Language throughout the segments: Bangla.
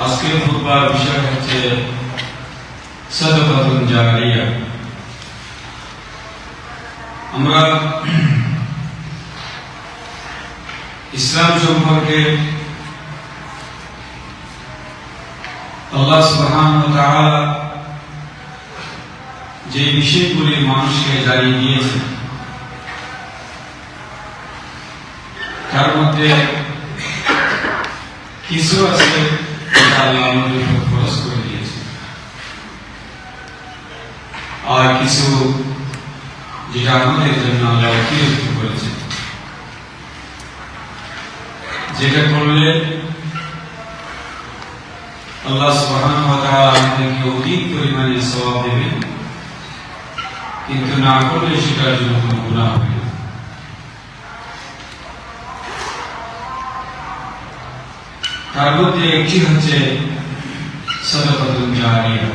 আজকের খুতবার বিষয় হচ্ছে সাদাকাতুন জারিয়া। আমরা ইসলাম সম্পর্কে আল্লাহ সুবহানাহু ওয়া তাআলা যে বিষয়গুলি মানুষকে জানিয়ে দিয়েছেন তার মধ্যে কিছু আছে যেটা আল্লাহ আমাদের উপর ফরজ করে দিয়েছে, আর কিছু যেটা আমাদের জন্য আল্লাহ অতিরিক্ত করেছে, যেটা করলে আল্লাহ সুবহানাহু ওয়া তাআলা আমাদেরকে অধিক পরিমাণে সওয়াব দেবেন, কিন্তু না করলে সেটার জন্য কোনো গুনাহ হবে না। তার মধ্যে একটি হচ্ছে সাদাকাতুন জারিয়া।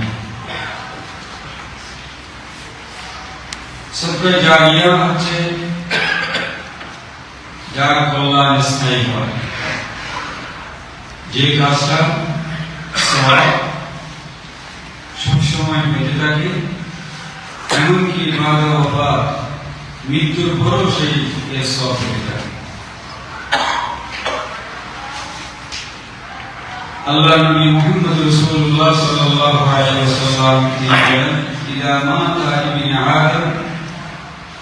সাদকা জারিয়া হচ্ছে যার কল্যাণ স্থায়ী হয়, যে কাজটা সওয়াব সবসময় পেতে থাকে, এমনকি ইবাদত বা মৃত্যুর পরও সেই এর সওয়াব পেতে থাকে। আল্লাহ নবী মুহাম্মদ রাসূলুল্লাহ সাল্লাল্লাহু আলাইহি ওয়াসাল্লাম তিনি বলেন, ইযা মাতা ইবনে আদম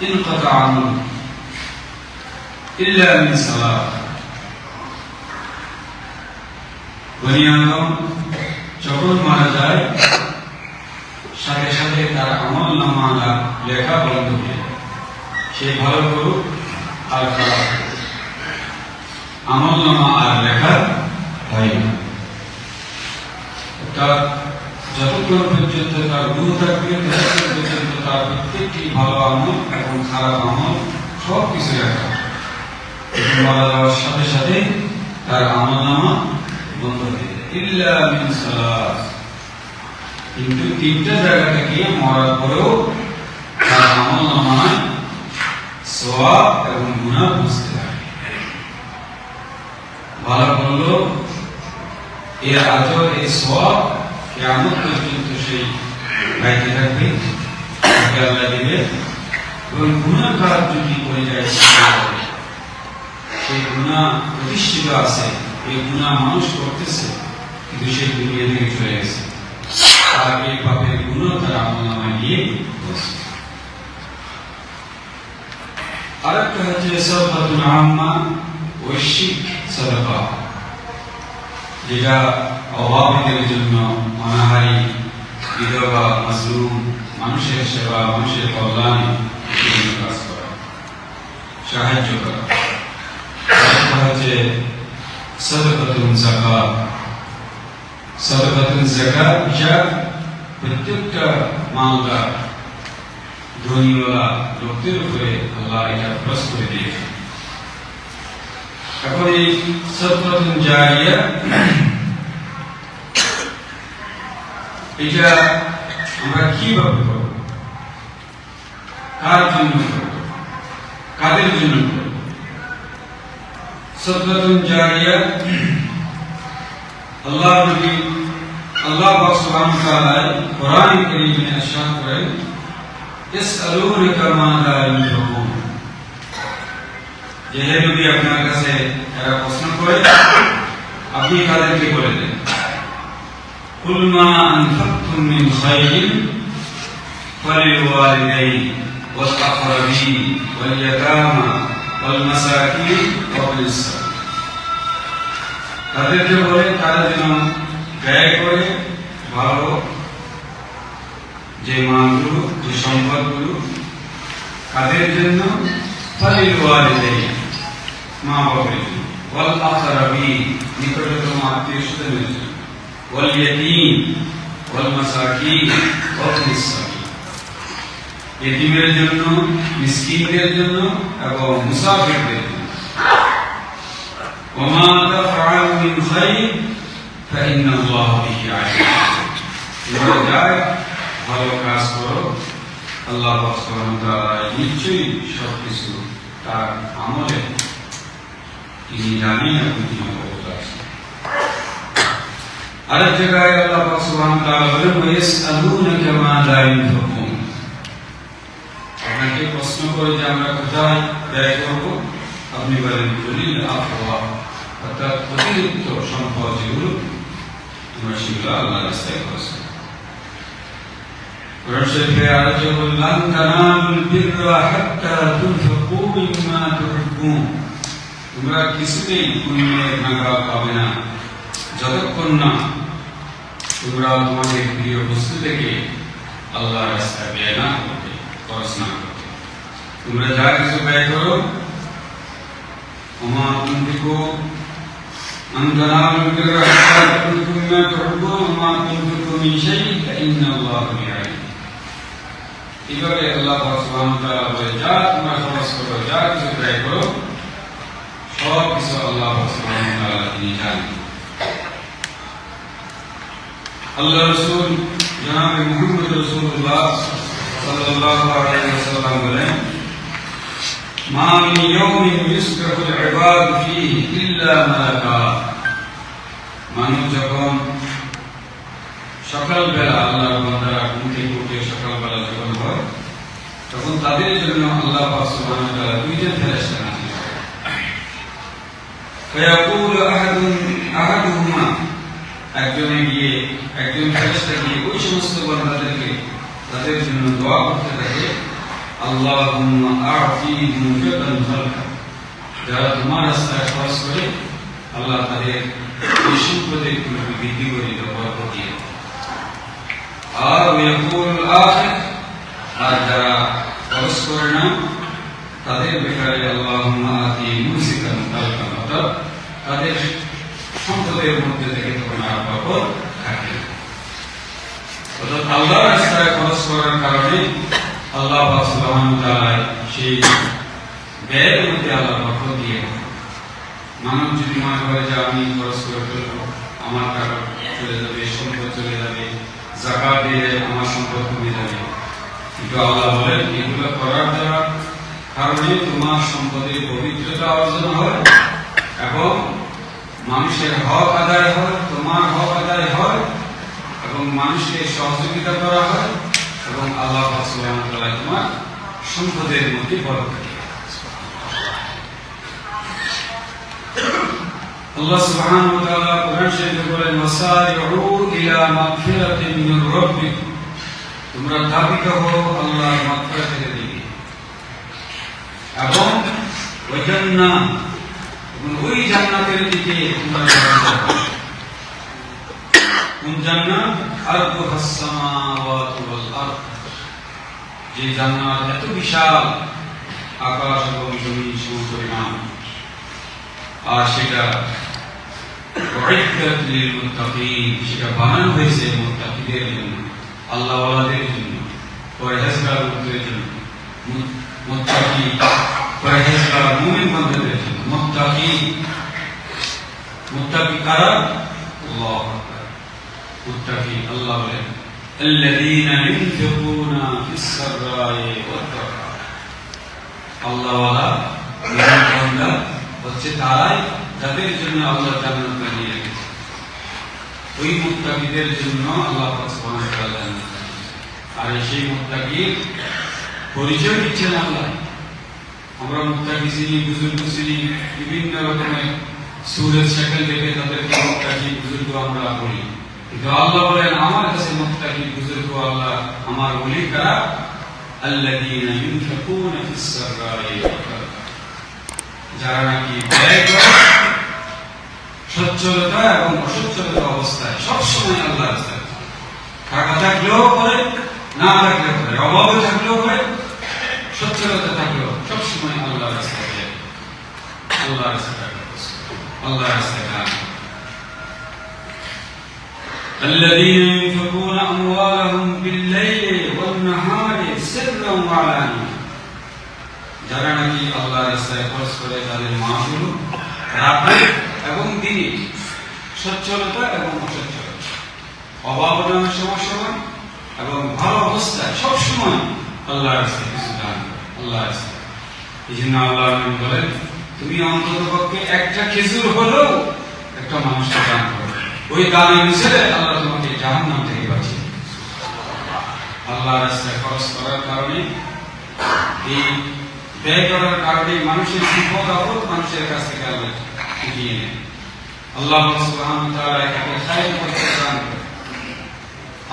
ইনকাতা আমালু ইল্লা মিন সালাত। বনি আদম যখন মারা যায় সাথে সাথে তার আমলনামা লেখা বন্ধ হয়ে যায়। সে ভালো করুক আর খারাপ করুক, আমলনামা আর লেখা হয় না। তার যতক্ষণ পর্যন্ত তার গুণ থাকবে ততক্ষণ পর্যন্ত তার প্রত্যেকটি ভালো আমল এবং খারাপ আমল সব কিছু রাখা। মারা যাওয়ার সাথে সাথে তার আমলনামা বন্ধ হয়ে যায়, ইল্লা মিন সালাত। কিন্তু তিনটা জায়গা থেকে মরার পরেও তার আমলনামায় সওয়াব এবং গুনাহ বুঝতে থাকে। ভালো করলো এর আজর এই সওয়াব কিয়ামত পর্যন্ত সেই পাইতে থাকবে, তাকে আল্লাহ দিবে। এবং গুনাহ কাজ যদি করে যায় সেই গুনাহ প্রতিষ্ঠিত আছে, এই গুনাহ মানুষ করতেছে কিন্তু সেই দুনিয়া থেকে চলে গেছে, আর এই পাপের গুনাহ তার আমলনামায় গিয়ে বসে। আরেকটা হচ্ছে সাদাকাতুন আম্মা, ঐশিক সাদাকা, যেটা অভাবীদের জন্য, অনাহারী, বিধবা, মাজলুম, মানুষের সেবা, মানুষের কল্যাণে কাজ করা, সাহায্য করা। আরেকটা হচ্ছে সাদাকাতুন যাকাত। সাদাকাতুন যাকাত যা প্রত্যেকটা মালদার ধনীওয়ালা লোকদের উপরে আল্লাহ এটা ফরজ করে দিয়েছে। এখন এই সাদাকাতুন জারিয়া এটা আমরা কিভাবে করব, কার জন্য করব, কাদের জন্য করব? সাদাকাতুন জারিয়া আল্লাহ নবী আল্লাহ সুবহানাহু ওয়া তাআলা কোরআন কারীমে ইরশাদ করেন, ইসআলুনাকা মাযা ইউনফিকুন। যে হে নবী, আপনার কাছে এরা প্রশ্ন করে, আপনি তাদেরকে বলে দেন, কুল মা আনফাকতুম মিন খায়রিন ফালিলওয়ালিদাইনি ওয়াল আকরাবিন ওয়াল ইয়াতামা ওয়াল মাসাকিন ওয়া বিস সাবিল। তাদেরকে বলে তারা যেন ব্যয় করে ভালো যে মালগুলো, যে সম্পদগুলো, কাদের জন্য? ফালিলওয়ালিদাইনি, মা বাবার জন্য, ওয়াল আকরাবিন, নিকটতম আত্মীয়-স্বজনের জন্য, ওয়াল ইয়াতীম ওয়াল মাসাকিন ওয়া বিস সাবিল, ইতিমের জন্য, মিসকিনদের জন্য এবং মুসাফিরদের জন্য। ওমা তাফআলু মিন খায়র ফাইন্নাল্লাহা বিহি আলিম। তোমরা যাই ভালো কাজ করো, আল্লাহ সুবহানাহু ওয়া তাআলা নিশ্চয়ই সবকিছু তার আমলে তিনি জানেন এবং তিনি অবগত আছেন। আরেক জায়গায় আল্লাহ পাক সুবহানাহু ওয়া তাআলা বলেন ওয়াইসআলুনাকা মাযা ইউনফিকুন, আপনাকে প্রশ্ন করে যে আমরা কোথায় ব্যয় করব, আপনি বলেন কুলিল আফওয়া, অর্থাৎ অতিরিক্ত সম্পদ যেগুলো আমরা সেগুলো আল্লাহর রাস্তায় খরচ করব। কোরআন শরীফে আয়াতে বললাম তানালুল বিররা হাত্তা তুনফিকু মিম্মা তুহিব্বুন, তোমরা কিছুতেই পুণ্যের নাগাল পাবে না যতক্ষণ না তোমরা তোমাদের প্রিয় বস্তু থেকে আল্লাহর রাস্তায় ব্যয় না করবে, খরচ না করবে। তোমরা যা কিছু ব্যয় করো, ওমা তুনফিকু মান তানালুল বিররা হাত্তা তুনফিকু মিম্মা তুহিব্বুন ওমা তুনফিকু মিন শাইইন ফাইন্নাল্লাহা বিহি। এইভাবে আল্লাহ সুবহানাহু ওয়া তাআলা বলে যা তোমরা খরচ করো, যা কিছু ব্যয় করো, সব কিছু আল্লাহ সুবহানাহু ওয়া তাআলা তিনি জানেন। আল্লাহ রাসূল জনাবে মুহাম্মদ রাসূলুল্লাহ সাল্লাল্লাহু আলাইহি ওয়াসাল্লাম বলেন মা মিন ইয়াউমিন ইউসবিহুল ইবাদ ফীহি ইল্লা মালাকা, মানুষ যখন সকালবেলা আল্লাহর বান্দারা ঘুম থেকে উঠে সকালবেলা যখন হয়, তখন তাদের জন্য আল্লাহ পাক সুবহানাহু ওয়া তাআলা দুইজন ফেরেশতা নাযিল করেন। ফায়াকুলু আহাদুহুমা, একজন ফেরেশতা গিয়ে ওই সমস্ত বান্দাদেরকে তাদের জন্য দোয়া করতে থাকে, আল্লাহুম্মা আ'তি মুনফিকান খালকা, যারা তোমার রাস্তায় খরচ করে আল্লাহ তাদের এই সম্পদের বৃদ্ধি করে বরকত দিয়ে। আর ওয়াকুল আখির, আর যারা খরচ করে না তাদের ব্যাপারে আল্লাহুম্মা আতি মুমসিকান খালকা, অর্থাৎ তাদের সম্পদের মধ্যে থেকে তখন আর বরকত থাকে না। অর্থাৎ আল্লাহর রাস্তায় খরচ করার কারণে আল্লাহ পাক সুবহানাহু ওয়া তাআলা সেই ব্যয়ের মধ্যে আল্লাহ বরকত দিয়ে দেন। মানুষ যদি মনে করে যে আমি খরচ করে ফেলবো, আমার টাকা চলে যাবে, সম্পদ চলে যাবে, যাকাত দিলে আমার সম্পদ কমে যাবে, কিন্তু আল্লাহ বলেন এগুলো করার দ্বারা কারণে তোমার সম্পদের পবিত্রতা অর্জন হয় এবং মানুষের হক আদায় হয়, তোমার হক আদায় হয় এবং মানুষকে সহযোগিতা করা হয় এবং আল্লাহ পাক সুবহানাহু ওয়া তাআলা তোমার সম্পদের মধ্যে বরকত দেন। আল্লাহ সুবহানাহু ওয়া তাআলা কোরআন শরীফে বলেন ওয়াসারিউ ইলা মাগফিরাতিন মির রাব্বিকুম, তোমরা ধাবিত হও আল্লাহর মাগফিরাতের দিকে এবং ওই জান্নাত, ওই জান্নাতের দিকে তোমরা যাও। কোন জান্নাত? আরদুহাস সামাওয়াতু ওয়াল আরদ, যে জান্নাত এত বিশাল, আকাশ এবং জমিন সমপরিমাণ, আর সেটা উইদ্দাত লিল মুত্তাকিন, সেটা বানানো হয়েছে মুত্তাকিদের জন্য, আল্লাহওয়ালাদের জন্য, পরহেজগারদের জন্য। মুত্তাকি পরহেজগার মুমিন বান্দাদের জন্য। মুত্তাকি কারা? আল্লাহু আকবার। মুত্তাকি আল্লাহ বলেন আল্লাযীনা ইউনফিকুনা ফিস সাররাই ওয়াদ দাররা, আল্লাহওয়ালা মুমিন বান্দা হচ্ছে তারাই যাদের জন্য আল্লাহ জান্নাত বানিয়ে রেখেছে। ওই মুত্তাকিদের জন্য আল্লাহ পাক সুবহানাহু ওয়া তাআলা জান্নাত বানিয়েছেন। আর সেই মুত্তাকির পরিচয় দিচ্ছেন আল্লাহ। আমরা মুত্তাকি চিনি, বুজুর্গ চিনি, বিভিন্ন রকমের সূরের শাকল দেখে তাদেরকে মুত্তাকি বুজুর্গ আমরা বলি, কিন্তু আল্লাহ বলেন আমার কাছে মুত্তাকি বুজুর্গ আল্লাহ আমার ওলি কারা? আল্লাযীনা ইউনফিকুনা ফিস সাররাই ওয়াদ দাররা, যারা নাকি ব্যয় করে সচ্ছলতা এবং অসচ্ছলতা অবস্থায় সবসময় আল্লাহ রাস্তায়, টাকা থাকলেও করে, না থাকলেও করে, অভাবে থাকলেও করে, সচ্ছলতা থাকলেও সবসময় আল্লাহ রাস্তায় যায়, আল্লাহ রাস্তায় আল্লাহ রাস্তায় কাজ। الذين ينفقون أموالهم بالليل والنهار سرا وعلانية, যারা নাকি আল্লাহর রাস্তায় খরচ করে তাদের মালগুলো রাতে এবং দিনে, সচ্ছলতা এবং অসচ্ছলতা, অভাব অনার সময় এবং ভালো অবস্থায় সবসময় আল্লাহর রাস্তায় কিছু দান করে, আল্লাহর রাস্তায়। এই জন্য আল্লাহ বলেন তুমি অন্তত পক্ষে একটা খেজুর হলেও একটা মানুষকে দান করো, ওই দানের হিসেবে আল্লাহ তোমাকে জাহান্নাম থেকে বাঁচিয়ে। আল্লাহ রাস্তায় খরচ করার কারণে, এই ব্যয় করার কারণে মানুষের বিপদ আপদ মানুষের কাছ থেকে আল্লাহ উঠিয়ে নেয়। আল্লাহ সুবহানাহু ওয়া তাআলা একে খায়র করতে দান করে।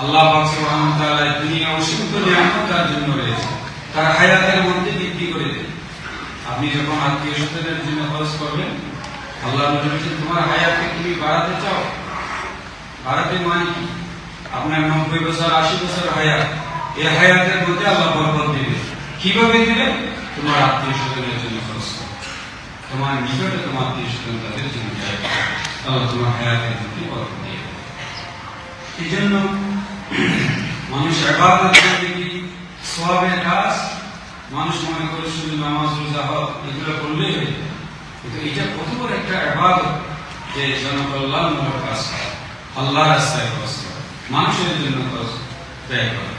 আল্লাহ সুবহানাহু ওয়া তাআলা দুনিয়া অসংখ্য নিয়ামত তার জন্য রয়েছে, তার হায়াতের মধ্যে বৃদ্ধি করে দেন। আপনি যখন আত্মীয় স্বজনের জন্য খরচ করবেন, আল্লাহ বলেছেন তোমার হায়াতকে তুমি বাড়াতে চাও, বাড়াতে মানে কি? আপনার 90 বছর 80 বছর হায়াত, এই হায়াতের মধ্যে আল্লাহ বরকত দিবে। কিভাবে দিবে? তোমার আত্মীয় স্বজনের জন্য খরচ করো, তোমার নিকটে তোমার আত্মীয় স্বজন তাদের জন্য আল্লাহ তোমার হায়াতের মধ্যে বরকত দিয়ে। এই জন্য মানুষ ইবাদত করবে কি সওয়াবের কাজ, মানুষ মনে করে শুধু নামাজ রোজা হজ এগুলো করলেই হবে, কিন্তু এটা কত বড় একটা ইবাদত যে জনকল্যাণমূলক কাজ করা, আল্লাহর রাস্তায় খরচ করা, মানুষের জন্য খরচ ব্যয় করা,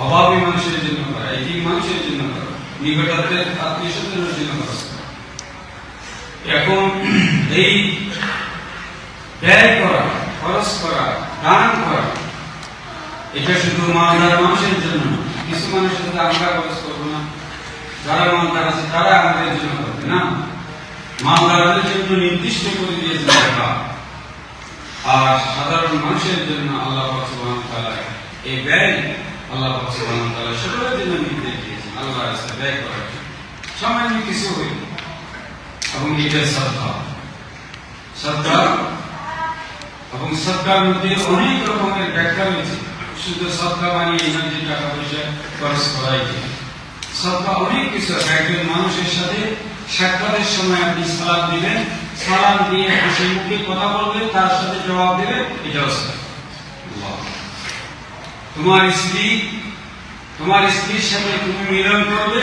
অভাবী মানুষের জন্য করা, এতিম মানুষের জন্য করা, নিকটাত্মীয় আত্মীয় স্বজনের জন্য খরচ করা। এখন এই ব্যয় করা, খরচ করা, দান করা, এটা শুধু মালদার মানুষের জন্য। কিছু মানুষ শুধু আমরা খরচ করবো না, যারা মালদার আছে তারা আমাদের জন্য করবে না, মালদারদের জন্য নির্দিষ্ট করে দিয়েছে টাকা। আর সাধারণ মানুষের জন্য আল্লাহ সুবহানাহু ওয়া তাআলা এই ব্যয় আল্লাহ সুবহানাহু ওয়া তাআলা সকলের জন্য নির্দেশ দিয়েছেন আল্লাহর রাস্তায় ব্যয় করার জন্য। সামান্য কিছু হইল এবং এটা সাদকা, সাদকা এবং সাদকার মধ্যে অনেক রকমের ব্যাখ্যা রয়েছে। শুধু সাদকা মানে এই নয় যে টাকা পয়সা খরচ করাই যায়। সাদকা অনেক কিছু আছে। একজন মানুষের সাথে সাক্ষাতের সময় আপনি সালাম দিবেন, সালাম দিয়ে হাসি মুখে কথা বলবেন, তার সাথে জবাব দেবেন, এটাও সাদকা। তোমার স্ত্রীর সাথে তুমি মিলন করবে,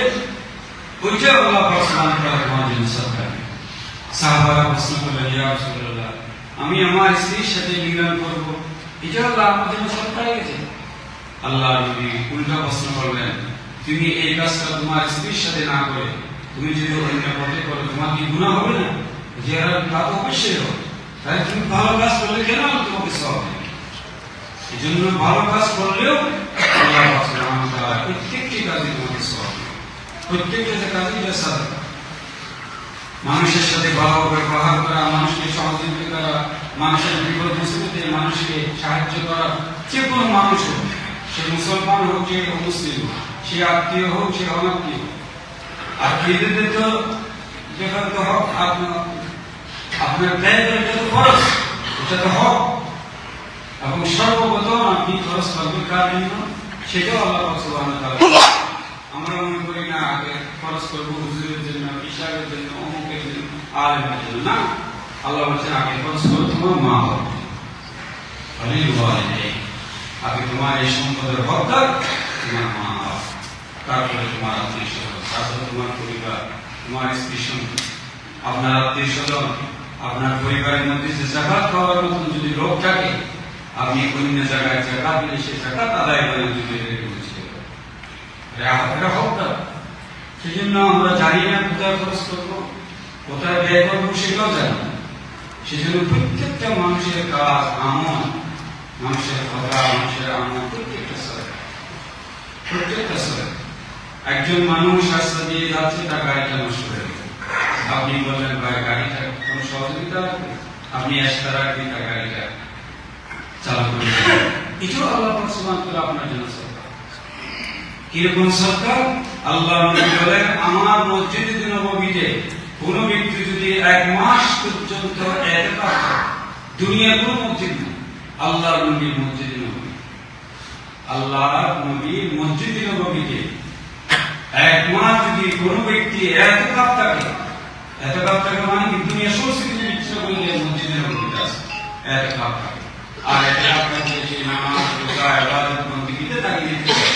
ওইটাও আল্লাহ সুবহানাহু ওয়া তাআলা তোমার জন্য সাদকা। সাহাবারা প্রশ্ন করলেন, ইয়া রাসূলুল্লাহ, আমি আমার স্ত্রীর সাথে মিলন করব, এটাও আল্লাহ আমার জন্য সাদকা হয়ে গেছে? আল্লাহ নবী উল্টা প্রশ্ন করলেন, তুমি এই কাজটা তোমার স্ত্রীর সাথে না করে তুমি যদি অন্য পথে করো, তোমার কি গুনাহ হবে না? যে তা তো অবশ্যই হবে। তাই তুমি ভালো কাজ করলে কেন তোমাকে সওয়াব দেবে? এই জন্য ভালো কাজ করলেও আল্লাহ সুবহানাহু ওয়া তাআলা প্রত্যেকটি কাজে তোমাকে সওয়াব দেবে, প্রত্যেকটা কাজে সাদকা। মানুষের সাথে ভালো ব্যবহার করা, মানুষকে সহযোগিতা করা, মানুষের বিপদ মুসিবতে মানুষকে সাহায্য করা, যে কোনো মানুষ হোক, সে মুসলমান হোক, সে অমুসলিম হোক, সে আত্মীয় হোক, সে অনাত্মীয় হোক। আর এদের তো যেটা তো হক, আপনার ব্যয় এটা তো খরচ, এটা তো হক। এবং সর্বপ্রথম আপনি খরচ করবেন কার জন্য? সেটাও আল্লাহ সুবহানাহু ওয়া তাআলা। আমরা মনে করি না আগে খরচ করবো হুজুরের জন্য, ইশারের জন্য, অমুকের জন্য, আলেমের জন্য। না, আল্লাহ বলছেন আগে খরচ করো তোমার মা বাবা, আগে তোমার এই সম্পদের হকদার তোমার মা বাবা, তারপরে তোমার আত্মীয় স্বজন, তারপরে তোমার পরিবার, তোমার স্ত্রী সন্তান, আপনার আত্মীয় স্বজন, আপনার পরিবারের মধ্যে যে যাকাত খাওয়ার মতন যদি লোক থাকে, আপনি অন্য জায়গায় যাকাত দিলে সে যাকাত আদায় করে যদি এটা হকদার। সেই জন্য আমরা জানি না কোথায় খরচ করবো, কোথায় ব্যয় করবো, সেটাও জানি না। সেই জন্য প্রত্যেকটা মানুষের কাজ, আমল, মানুষের কথা, মানুষের আমল, প্রত্যেকটা সাদকা, প্রত্যেকটা সাদকা। একজন মানুষ রাস্তা দিয়ে যাচ্ছে, তার গাড়িটা নষ্ট হয়ে গেছে, আপনি বললেন ভাই গাড়িটা কোনো সহযোগিতা লাগবে, আপনি এসে রাখবেন, তার গাড়িটা চালু করে দেবেন, এটাও আল্লাহ সুবহানাহু ওয়া তাআলা আপনার জন্য সাদকা। কিরকম সাদকা? আল্লাহ নবী বলেন, আমার মসজিদে নববীতে কোন ব্যক্তি যদি 1 মাস পর্যন্ত ইতিকাফ করে, দুনিয়ার কোন মসজিদ না, আল্লাহর নবীর মসজিদে নববী, আল্লাহর নবীর মসজিদে নববীতে 1 মাস যদি কোন ব্যক্তি ইতিকাফ থাকে, ইতিকাফ থাকে মানে কি দুনিয়ার সমস্ত কিছু বিচ্ছিন্ন করে দিয়ে মসজিদে নববীতে আছে ইতিকাফ থাকে। আর ইতিকাফ থাকে যে নামাজ, রোজা, ইবাদত, বন্দেগীতে তাকে দিতে হবে।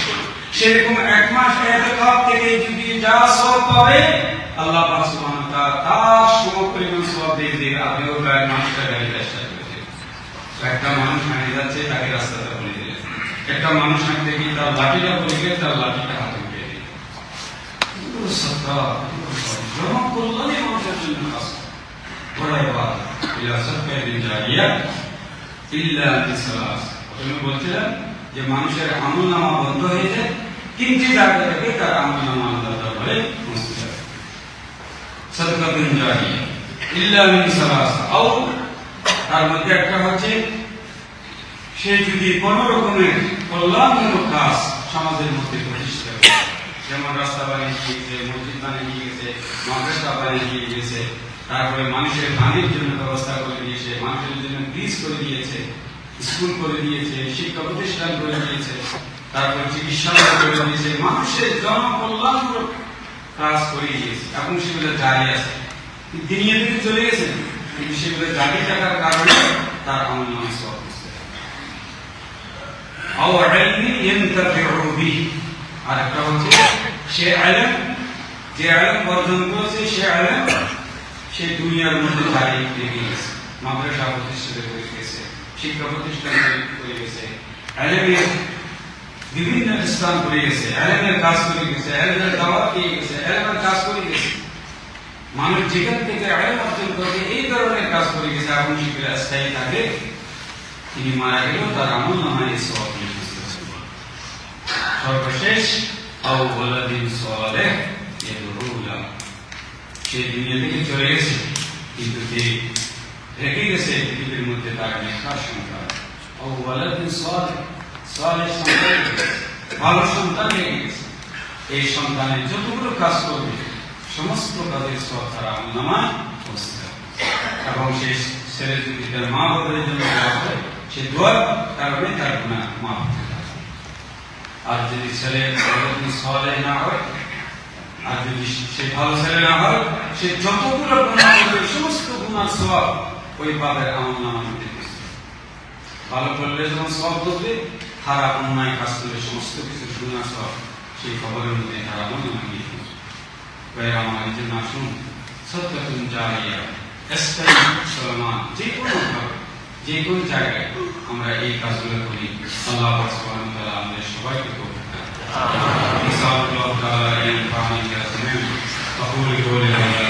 সেরকম 1 মাস ইতিকাফ থেকে যদি যা সওয়াব পাবে, আল্লাহ পাক সুবহানাহু ওয়া তাআলা তার সমপরিমাণ সওয়াব দিয়ে দিবে। আপনি ওই মানুষটা গাড়িটা স্টার্ট করেছেন, একটা মানুষ হাঁটে যাচ্ছে, তাকে রাস্তাটা বলে দিলেন, একটা মানুষ হাঁটতে গিয়ে তার লাঠিটা পড়ে গেলে তার লাঠিটা হাতে উঠিয়ে দিলেন। এগুলো সাদকা, জমা কল্যাণে মানুষের জন্য কাজ বড় ইবাদত। ইলা সাদকাতিন জারিয়া, ইল্লা বিসালাস। আমি বলছিলাম যে মানুষের আমলনামা বন্ধ হয়ে যায় তিনটি জায়গা থেকে তার আমলনামা আল্লাহর দরবারে পৌঁছে যাবে। সাদকাতুন জারিয়া ইল্লা বিসালাস, আও তার মধ্যে একটা হচ্ছে সে যদি কোন রকমের কল্যাণমূলক কাজ সমাজের মধ্যে প্রতিষ্ঠা করে, যেমন রাস্তা বানিয়ে দিয়েছে, মসজিদ বানিয়ে দিয়েছে, মাদ্রাসা বানিয়ে দিয়ে গেছে, তারপরে মানুষের পানির জন্য ব্যবস্থা করে দিয়েছে, মানুষের জন্য ব্রিজ করে দিয়েছে, স্কুল করে দিয়েছে, শিক্ষা প্রতিষ্ঠান করে দিয়েছে, তারপরে চিকিৎসালয় করে দিয়েছে, মানুষের জনকল্যাণমূলক কাজ করে দিয়েছে, এখন সেগুলো জারি আছে, দুনিয়া থেকে চলে গেছে, কিন্তু সেগুলো জারি থাকার কারণে তার আমলনামায় সওয়াব হচ্ছে। আও ইলমি ইয়ানতাফিউ বিহি, আর একটা হচ্ছে সে ইলম, যে ইলম অর্জন করেছে সে ইলম সে দুনিয়ার মধ্যে জারি রেখে গেছে, মাদ্রাসা প্রতিষ্ঠিত করে গেছে, শিক্ষা প্রতিষ্ঠান করে গেছে, ইলমের বিভিন্ন স্থান করে গেছে, ইলমের কাজ করে গেছে, ইলমের দাওয়াত দিয়ে গেছে, ইলমের কাজ করে গেছে। মানুষ যেখান থেকে ইলম অর্জন করে এই ধরনের কাজ করে গেছে, এখন সেগুলো স্থায়ী থাকে, তিনি মারা গেলেও তার আমলনামায় এই সওয়াব লিখে। সর্বশেষ আও ওয়ালাদিন সালেহ ইয়াদউ লাহু, সে দুনিয়া থেকে চলে গেছে কিন্তু সে রেখে গেছে পৃথিবীর মধ্যে তার নেককার সন্তান। আও ওয়ালাদিন সালেহ, সালেহ সন্তান, ভালো সন্তান রেখে গেছে, এই সন্তানের যতগুলো কাজ করবে সমস্ত কাজের সওয়াব তার আমলনামায় পৌঁছে যাবে। এবং সেই ছেলে যদি তার মা বাবার জন্য দোয়া করে, সে দোয়ার কারণে তার গুনাহ মাফ হয়ে যাবে। আর যদি ছেলে সালেহ না হয়, আর যদি সে ভালো ছেলে না হয়, সে যতগুলো গুনাহ করবে সমস্ত গুনার সওয়াব ওই বাবার আমলনামার মধ্যে পৌঁছে যাবে। ভালো করলে যখন সওয়াব করবে, খারাপ অন্যায় কাজ করলে সমস্ত কিছু গুনার সওয়াব সেই খবরের মধ্যে তার আমলনামায় গিয়ে পৌঁছে। আমার এই জন্য আসুন সাদকাতুন জারিয়া স্থায়ী চলমান যে কোনো ভাবে যে কোনো জায়গায় আমরা এই কাজগুলো করি। আল্লাহ সুবহানাহু ওয়া তাআলা আমাদের সবাইকে কবুল করুন। ইনশাআল্লাহ তাআলা এই পানি কে আসমেন। أقول قولي هذا